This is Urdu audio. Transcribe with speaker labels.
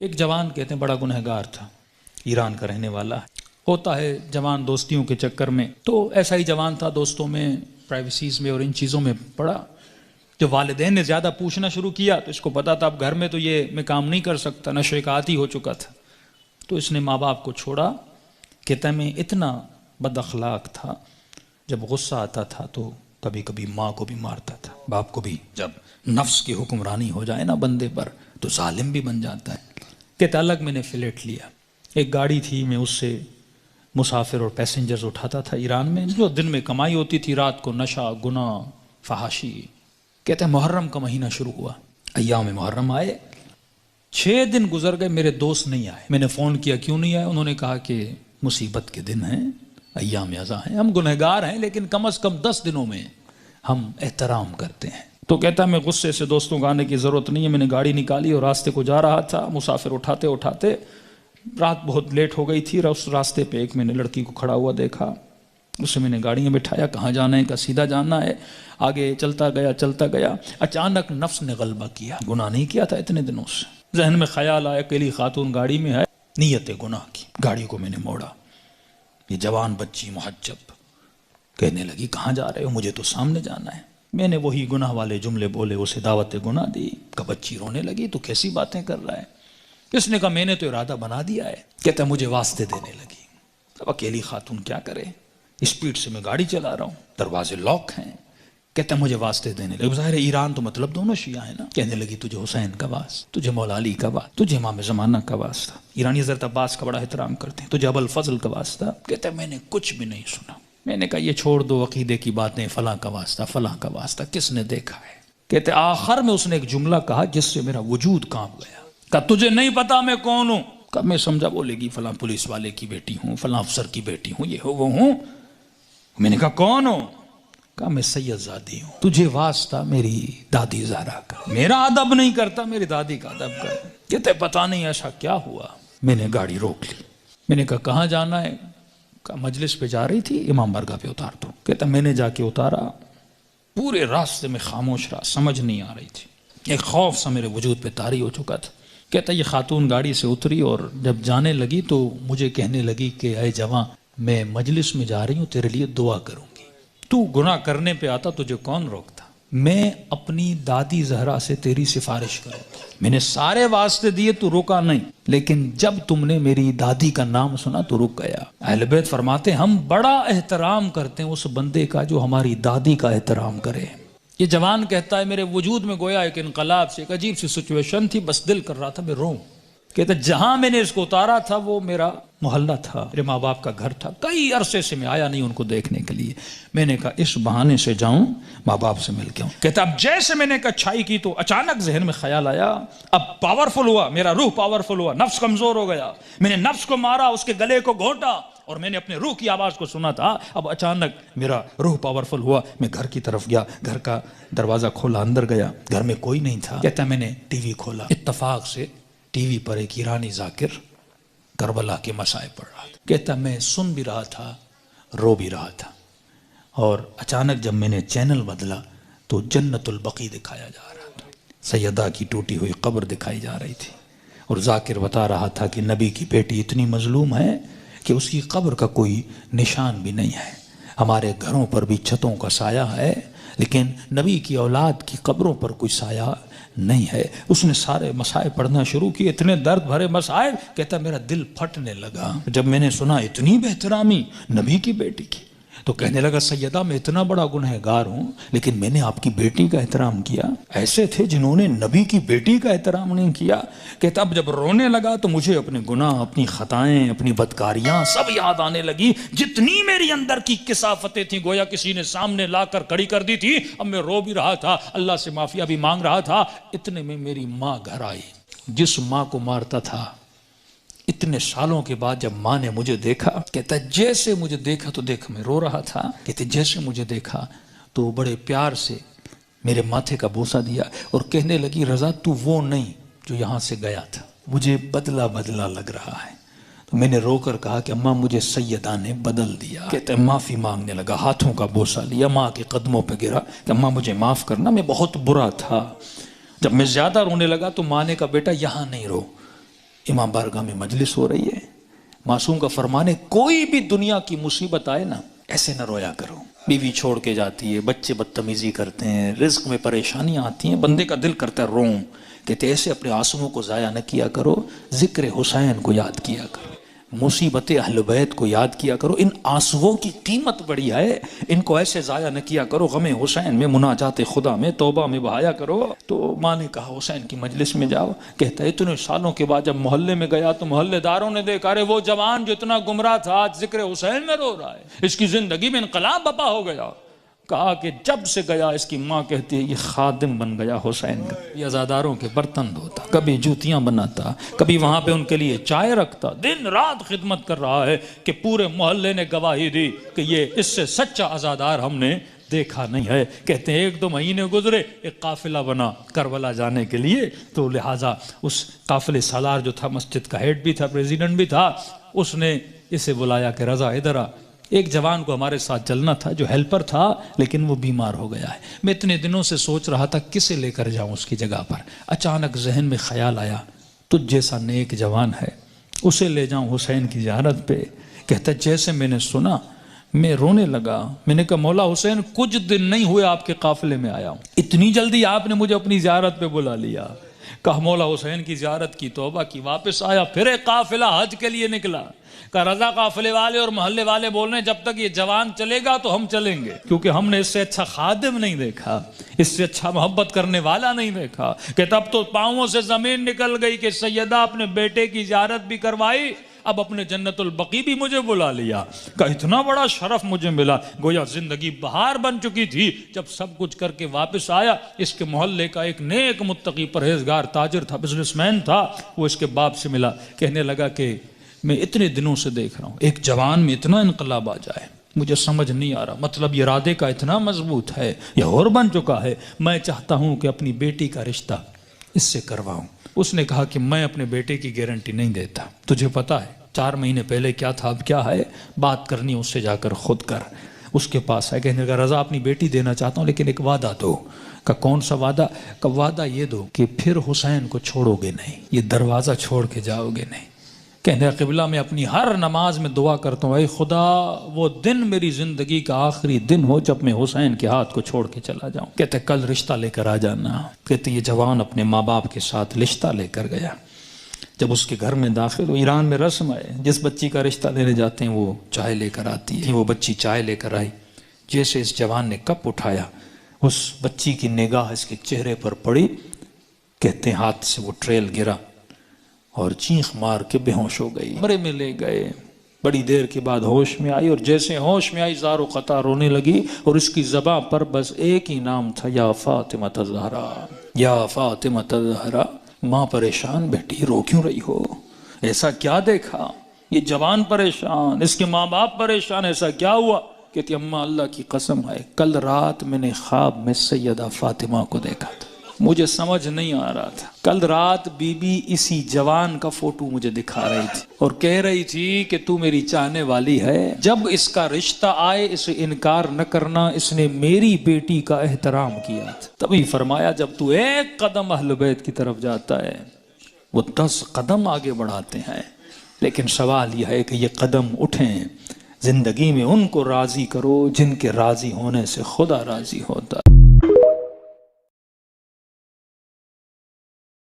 Speaker 1: ایک جوان کہتے ہیں بڑا گنہگار تھا، ایران کا رہنے والا ہے۔ ہوتا ہے جوان دوستیوں کے چکر میں، تو ایسا ہی جوان تھا، دوستوں میں، پرائیویسیز میں اور ان چیزوں میں پڑا۔ جب والدین نے زیادہ پوچھنا شروع کیا تو اس کو پتا تھا اب گھر میں تو یہ میں کام نہیں کر سکتا، نشے کا عادی ہو چکا تھا، تو اس نے ماں باپ کو چھوڑا۔ کہتا میں اتنا بد اخلاق تھا، جب غصہ آتا تھا تو کبھی کبھی ماں کو بھی مارتا تھا، باپ کو بھی۔ جب نفس کی حکمرانی ہو جائے نا بندے پر تو ظالم بھی بن جاتا ہے۔ کہتا الگ میں نے فلیٹ لیا، ایک گاڑی تھی، میں اس سے مسافر اور پیسنجرز اٹھاتا تھا ایران میں، جو دن میں کمائی ہوتی تھی، رات کو نشہ، گناہ، فحاشی۔ کہتے ہیں محرم کا مہینہ شروع ہوا، ایام محرم آئے، 6 دن گزر گئے، میرے دوست نہیں آئے۔ میں نے فون کیا کیوں نہیں آئے؟ انہوں نے کہا کہ مصیبت کے دن ہیں، ایام ازاں ہیں، ہم گنہگار ہیں لیکن کم از کم 10 دنوں میں ہم احترام کرتے ہیں۔ تو کہتا میں غصے سے دوستوں کو آنے کی ضرورت نہیں ہے، میں نے گاڑی نکالی اور راستے کو جا رہا تھا، مسافر اٹھاتے اٹھاتے رات بہت لیٹ ہو گئی تھی، اس راستے پہ ایک میں نے لڑکی کو کھڑا ہوا دیکھا، اسے میں نے گاڑی میں بٹھایا، کہاں جانا ہے؟ کہا سیدھا جانا ہے۔ آگے چلتا گیا، اچانک نفس نے غلبہ کیا، گناہ نہیں کیا تھا اتنے دنوں سے، ذہن میں خیال آیا اکیلی خاتون گاڑی میں ہے، نیت گناہ کی، گاڑی کو میں نے موڑا۔ یہ جوان بچی محجب کہنے لگی کہاں جا رہے ہو؟ مجھے تو سامنے جانا ہے۔ میں نے وہی گناہ والے جملے بولے، اسے دعوت گناہ دی۔ کہ بچی رونے لگی تو کیسی باتیں کر رہا ہے؟ اس نے کہا میں نے تو ارادہ بنا دیا ہے۔ کہتا مجھے واسطے دینے لگی، اب اکیلی خاتون کیا کرے، اسپیڈ سے میں گاڑی چلا رہا ہوں، دروازے لاک ہیں۔ کہتا مجھے واسطے دینے لگی، ظاہر ہے ایران تو مطلب دونوں شیعہ ہیں نا۔ کہنے لگی تجھے حسین کا واسطہ، تجھے مولا علی کا واسطہ، تجھے امام زمانہ کا واسطہ، ایرانی حضرت عباس کا بڑا احترام کرتے ہیں، تجھے ابو الفضل کا واسطہ۔ کہتا میں نے کچھ بھی نہیں سنا، میں نے کہا یہ چھوڑ دو عقیدے کی باتیں، فلاں کا واسطہ، فلاں کا واسطہ، کس نے دیکھا ہے؟ کہتے آخر میں اس نے ایک جملہ کہا جس سے میرا وجود کانپ گیا۔ کہا تجھے نہیں پتا میں کون ہوں؟ کہا میں سمجھا بولے گی فلاں پولیس والے کی بیٹی ہوں، فلاں افسر کی بیٹی ہوں، یہ ہو وہ ہوں۔ میں نے کہا کون ہوں؟ کہا میں سید زادی ہوں، تجھے واسطہ میری دادی زہرا کا، میرا ادب نہیں کرتا، میری دادی کا ادب کر۔ کہتے پتہ نہیں ایسا کیا ہوا۔ میں نے گاڑی روک لی، میں نے کہا کہاں جانا ہے؟ کہا مجلس پہ جا رہی تھی، امام بارگاہ پہ اتار دو۔ کہتا میں نے جا کے اتارا، پورے راستے میں خاموش رہا، سمجھ نہیں آ رہی تھی، ایک خوف سا میرے وجود پہ طاری ہو چکا تھا۔ کہتا یہ خاتون گاڑی سے اتری اور جب جانے لگی تو مجھے کہنے لگی کہ اے جواں میں مجلس میں جا رہی ہوں، تیرے لیے دعا کروں گی، تو گناہ کرنے پہ آتا تجھے کون روکتا؟ میں اپنی دادی زہرا سے تیری سفارش کروں گی۔ میں نے سارے واسطے دیے تو روکا نہیں، لیکن جب تم نے میری دادی کا نام سنا تو رک گیا۔ اہل بیت فرماتے ہیں ہم بڑا احترام کرتے ہیں اس بندے کا جو ہماری دادی کا احترام کرے۔ یہ جوان کہتا ہے میرے وجود میں گویا ایک انقلاب سے، ایک عجیب سی سچویشن تھی، بس دل کر رہا تھا میں روؤں۔ کہتا جہاں میں نے اس کو اتارا تھا وہ میرا محلہ تھا، میرے ماں باپ کا گھر تھا، کئی عرصے سے میں آیا نہیں ان کو دیکھنے کے لیے۔ میں نے کہا اس بہانے سے جاؤں، ماں باپ سے مل کے آؤں۔ کہتا اب جیسے میں نے کچھائی کی تو اچانک ذہن میں خیال آیا، اب پاورفل ہوا، میرا روح پاورفل ہوا، نفس کمزور ہو گیا، میں نے نفس کو مارا، اس کے گلے کو گھونٹا اور میں نے اپنے روح کی آواز کو سنا تھا۔ اب اچانک میرا روح پاورفل ہوا، میں گھر کی طرف گیا، گھر کا دروازہ کھولا، اندر گیا، گھر میں کوئی نہیں تھا۔ کہتا میں نے ٹی وی کھولا، اتفاق سے ٹی وی پر ایک ایرانی ذاکر کربلا کے مسائب پڑھ رہا تھا۔ کہتا میں سن بھی رہا تھا، رو بھی رہا تھا، اور اچانک جب میں نے چینل بدلا تو جنت البقیع دکھایا جا رہا تھا، سیدہ کی ٹوٹی ہوئی قبر دکھائی جا رہی تھی، اور ذاکر بتا رہا تھا کہ نبی کی بیٹی اتنی مظلوم ہے کہ اس کی قبر کا کوئی نشان بھی نہیں ہے، ہمارے گھروں پر بھی چھتوں کا سایہ ہے لیکن نبی کی اولاد کی قبروں پر کوئی سایہ نہیں ہے۔ اس نے سارے مسائب پڑھنا شروع کیے، اتنے درد بھرے مسائب، کہتا میرا دل پھٹنے لگا جب میں نے سنا اتنی بہترامی نبی کی بیٹی کی۔ تو کہنے لگا سیدہ میں اتنا بڑا گنہگار ہوں لیکن میں نے آپ کی بیٹی کا احترام کیا، ایسے تھے جنہوں نے نبی کی بیٹی کا احترام نہیں کیا۔ کہتا اب جب رونے لگا تو مجھے اپنے گناہ، اپنی خطائیں، اپنی بدکاریاں سب یاد آنے لگی، جتنی میری اندر کی کثافتیں تھیں گویا کسی نے سامنے لا کر کھڑی کر دی تھی۔ اب میں رو بھی رہا تھا، اللہ سے معافیا بھی مانگ رہا تھا، اتنے میں میری ماں گھر آئی، جس ماں کو مارتا تھا۔ اتنے سالوں کے بعد جب ماں نے مجھے دیکھا، کہتا جیسے مجھے دیکھا تو دیکھ میں رو رہا تھا، کہتے جیسے مجھے دیکھا تو بڑے پیار سے میرے ماتھے کا بوسہ دیا اور کہنے لگی رضا تو وہ نہیں جو یہاں سے گیا تھا، مجھے بدلا بدلا لگ رہا ہے۔ تو میں نے رو کر کہا کہ اماں مجھے سیدہ نے بدل دیا۔ کہتے معافی مانگنے لگا، ہاتھوں کا بوسہ لیا، ماں کے قدموں پہ گرا کہ اماں مجھے معاف کرنا، میں بہت برا تھا۔ جب میں زیادہ رونے لگا تو ماں نے کہا بیٹا یہاں نہیں رو، امام بارگاہ میں مجلس ہو رہی ہے، معصوم کا فرمان ہے کوئی بھی دنیا کی مصیبت آئے نا ایسے نہ رویا کرو، بیوی چھوڑ کے جاتی ہے، بچے بدتمیزی کرتے ہیں، رزق میں پریشانیاں آتی ہیں، بندے کا دل کرتا ہے روؤں، کہتے ایسے اپنے آنسوؤں کو ضائع نہ کیا کرو، ذکر حسین کو یاد کیا کرو، مصیبت اہل بیت کو یاد کیا کرو، ان آنسوؤں کی قیمت بڑی ہے، ان کو ایسے ضائع نہ کیا کرو، غم حسین میں، مناجات خدا میں، توبہ میں بہایا کرو۔ تو ماں نے کہا حسین کی مجلس میں جاؤ، کہتا ہے اتنے سالوں کے بعد جب محلے میں گیا تو محلے داروں نے دیکھا ارے وہ جوان جو اتنا گمراہ تھا آج ذکر حسین میں رو رہا ہے، اس کی زندگی میں انقلاب بپا ہو گیا۔ کہا کہ جب سے گیا، اس کی ماں کہتی ہے یہ خادم بن گیا حسین کا، یہ عزاداروں کے برتن دھوتا، کبھی جوتیاں بناتا، کبھی وہاں پہ ان کے لیے چائے رکھتا، دن رات خدمت کر رہا ہے کہ پورے محلے نے گواہی دی کہ یہ اس سے سچا عزادار ہم نے دیکھا نہیں ہے۔ کہتے ہیں 1-2 مہینے گزرے، ایک قافلہ بنا کربلا جانے کے لیے، تو لہٰذا اس قافلے سالار جو تھا، مسجد کا ہیڈ بھی تھا، پریزیڈنٹ بھی تھا، اس نے اسے بلایا کہ رضا ادھر آ، ایک جوان کو ہمارے ساتھ چلنا تھا جو ہیلپر تھا لیکن وہ بیمار ہو گیا ہے، میں اتنے دنوں سے سوچ رہا تھا کسے لے کر جاؤں اس کی جگہ پر، اچانک ذہن میں خیال آیا تجھ جیسا نیک جوان ہے، اسے لے جاؤں حسین کی زیارت پہ۔ کہتا جیسے میں نے سنا میں رونے لگا، میں نے کہا مولا حسین کچھ دن نہیں ہوئے آپ کے قافلے میں آیا ہوں، اتنی جلدی آپ نے مجھے اپنی زیارت پہ بلا لیا۔ کہا مولا حسین کی زیارت کی، توبہ کی، واپس آیا، پھر ایک قافلہ حج کے لیے نکلا۔ کہا رضا قافلے والے اور محلے والے بول رہے ہیں جب تک یہ جوان چلے گا تو ہم چلیں گے، کیونکہ ہم نے اس سے اچھا خادم نہیں دیکھا، اس سے اچھا محبت کرنے والا نہیں دیکھا۔ کہ تب تو پاؤں سے زمین نکل گئی کہ سیدہ اپنے بیٹے کی زیارت بھی کروائی، اب اپنے جنت البقیع بھی مجھے بلا لیا۔ کہ اتنا بڑا شرف مجھے ملا، گویا زندگی بہار بن چکی تھی جب سب کچھ کر کے واپس آیا۔ اس کے محلے کا ایک نیک متقی پرہیزگار تاجر تھا، بزنس مین تھا، وہ اس کے باپ سے ملا، کہنے لگا کہ میں اتنے دنوں سے دیکھ رہا ہوں ایک جوان میں اتنا انقلاب آ جائے، مجھے سمجھ نہیں آ رہا، مطلب یہ ارادے کا اتنا مضبوط ہے، یہ اور بن چکا ہے، میں چاہتا ہوں کہ اپنی بیٹی کا رشتہ اس سے کرواؤں۔ اس نے کہا کہ میں اپنے بیٹے کی گارنٹی نہیں دیتا، تجھے پتا ہے 4 مہینے پہلے کیا تھا اب کیا ہے، بات کرنی اس سے جا کر خود کر۔ اس کے پاس ہے، کہنے لگا رضا اپنی بیٹی دینا چاہتا ہوں لیکن ایک وعدہ دو۔ کہ کون سا وعدہ؟ کہ وعدہ یہ دو کہ پھر حسین کو چھوڑو گے نہیں، یہ دروازہ چھوڑ کے جاؤ گے نہیں۔ کہنے قبلہ میں اپنی ہر نماز میں دعا کرتا ہوں اے خدا وہ دن میری زندگی کا آخری دن ہو جب میں حسین کے ہاتھ کو چھوڑ کے چلا جاؤں۔ کہتے کل رشتہ لے کر آ جانا۔ کہتے یہ جوان اپنے ماں باپ کے ساتھ رشتہ لے کر گیا۔ جب اس کے گھر میں داخل ہو، ایران میں رسم ہے جس بچی کا رشتہ لینے جاتے ہیں وہ چائے لے کر آتی ہے، وہ بچی چائے لے کر آئی، جیسے اس جوان نے کپ اٹھایا اس بچی کی نگاہ اس کے چہرے پر پڑی، کہتے ہیں ہاتھ سے وہ ٹریل گرا اور چیخ مار کے بے ہوش ہو گئی، کمرے میں لے گئے، بڑی دیر کے بعد ہوش میں آئی، اور جیسے ہوش میں آئی زار و قطع رونے لگی، اور اس کی زباں پر بس ایک ہی نام تھا، یا فاطمہ الزہرا، یا فاطمہ الزہرا۔ ماں پریشان، بیٹی رو کیوں رہی ہو؟ ایسا کیا دیکھا؟ یہ جوان پریشان، اس کے ماں باپ پریشان، ایسا کیا ہوا؟ کہتی اماں اللہ کی قسم ہے کل رات میں نے خواب میں سیدہ فاطمہ کو دیکھا تھا، مجھے سمجھ نہیں آ رہا تھا، کل رات بی بی اسی جوان کا فوٹو مجھے دکھا رہی تھی اور کہہ رہی تھی کہ تو میری چاہنے والی ہے، جب اس کا رشتہ آئے اسے انکار نہ کرنا، اس نے میری بیٹی کا احترام کیا تھا۔ تبھی فرمایا جب تو ایک قدم اہل بیت کی طرف جاتا ہے وہ 10 قدم آگے بڑھاتے ہیں، لیکن سوال یہ ہے کہ یہ قدم اٹھیں، زندگی میں ان کو راضی کرو جن کے راضی ہونے سے خدا راضی ہوتا